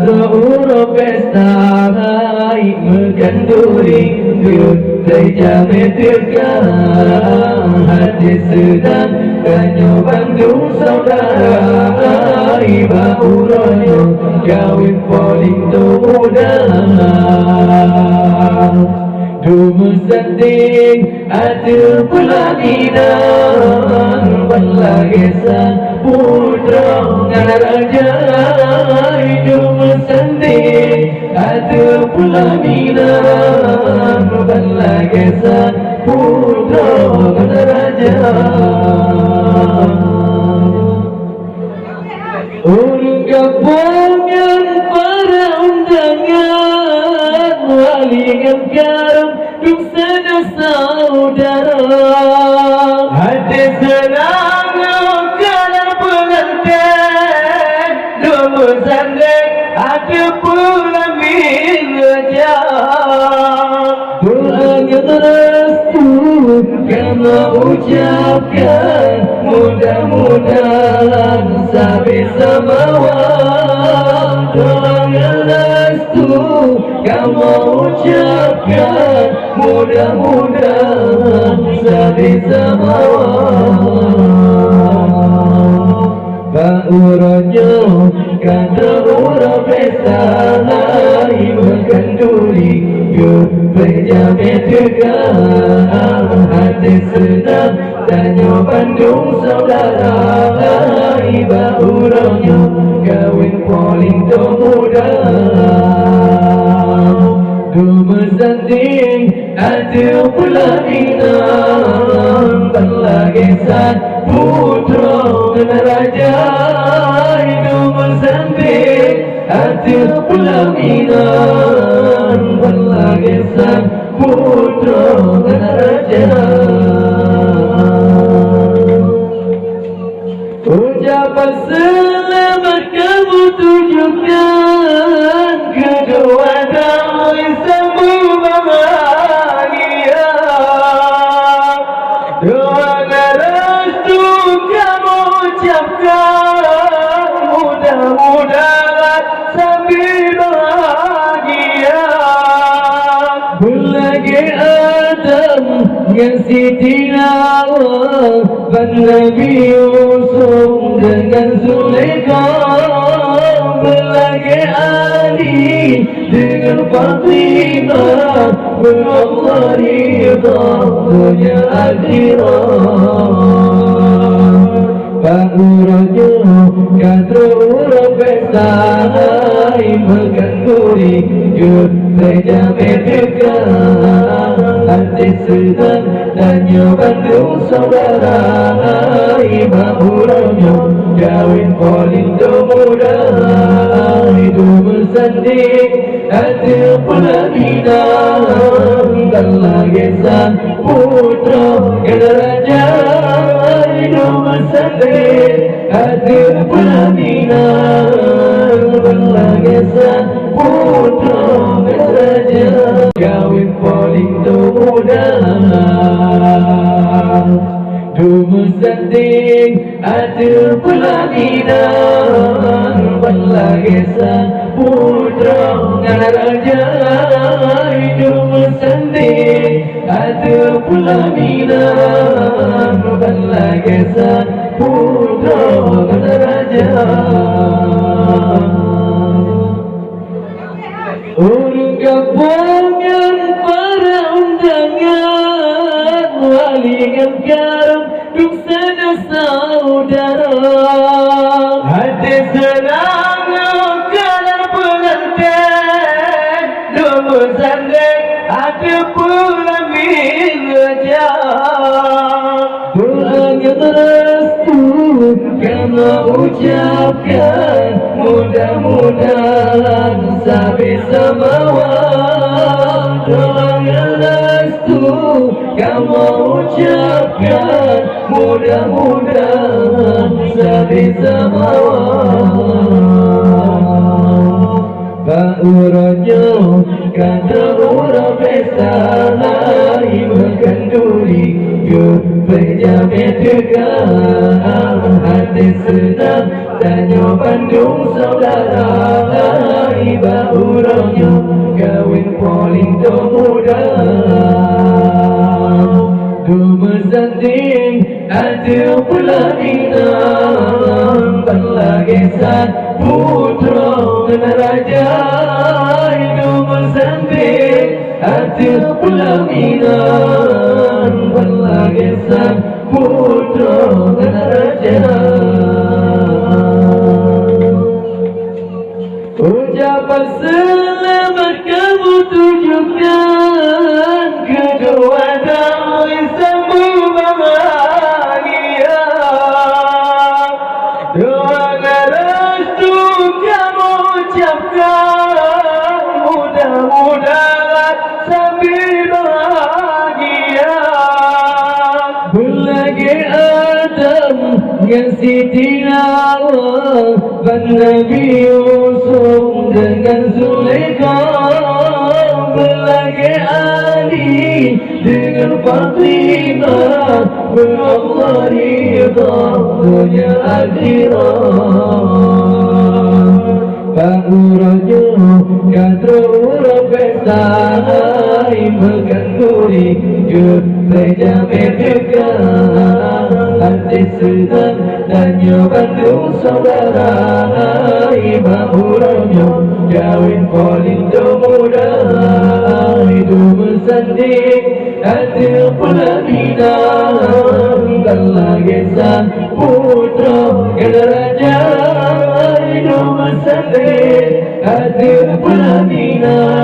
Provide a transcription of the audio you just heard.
Seluruh pesta hari menganduri terjamin tegang hati sedang kanyo Bandung saudara iba uronyo kawin poling tu muda Duma sanding ada pelaminan Balagesan putra ngana raja Duma sanding ada pelaminan Balagesan putra ngana raja Urung gabung yang para undangan Walingan garam duk sana saudara Hati senang kanan pengantin Lumur sandeng ada pelamin ngejak Doanya restu kena ucapkan Mudah-mudahan sampai semawat Doanya restu kamu ucapkan Mudah-mudahan sampai semawat Baurannya kata orang pesta hari menganduri Berjamin tegang hati sedang tanya Bandung saudara iba urangnya kawin poling tu muda Duma sanding ada pelaminan Balagesan putra ngana raja Duma sanding ada pelaminan Balagesan putra ngana raja Ucapan selamat kamu tujukan kedua damai sambung bahagia Doa restu kamu ucapkan mudah-mudahan sambil bahagia Belagi Adam dengan Siti Hawa dan Nabi Yusuf dengan Zulaikha Belagi Ali dengan Fatimah Allah ridha dunia akhirat Pangurannya kata orang pesta hari menganduri terjamin tegang hati sedang tanya Bandung saudara iba urangnya kawin poling tu muda hidup bersanding hati pelaminan Balagesan putra ngana raja hidup bersanding hati pelaminan Balagesan putra ngana raja kawin poling tu muda Duma sanding ada pelaminan Balagesan putra ngana raja Duma sanding ada pelaminan Balagesan putra ngana raja Urung gabung yang para undangan Walingan garam duk sana saudara Hati senang kanan pengantin Lumur sandeng ada pelamin ngejak Doanya restu kena ucapkan Mudah-mudahan sampai semawat Doanya restu kamu mengucapkan mudah-mudahan sabit samawat. Baurannya kata orang pesta hari makan duri berjamin tegang hati senang tanya Bandung saudara hari baurannya kawin paling termuda. Dua sanding ada pula inang berlagisan putra dan raja. Dua sanding ada pula inang berlagisan putra dan raja. Ucapan selamat kamu tujukan kedua damai sambung bahagia. Doa restu kamu ucapkan mudah-mudahan sambil bahagia. Belagi Adam dengan Siti Hawa dan Nabi Yusuf dengan Zulaikha. Belagi Ali dengan Fatimah Allah ridha dunia akhirat. Baurannya kata orang pesta hari makan duri berjamin tegang hati senang tanya Bandung saudara hari baurannya kawin paling termuda. Hidup bersanding hati pelaminan dan lagisan putra dan raja. Hidup bersanding hati pelaminan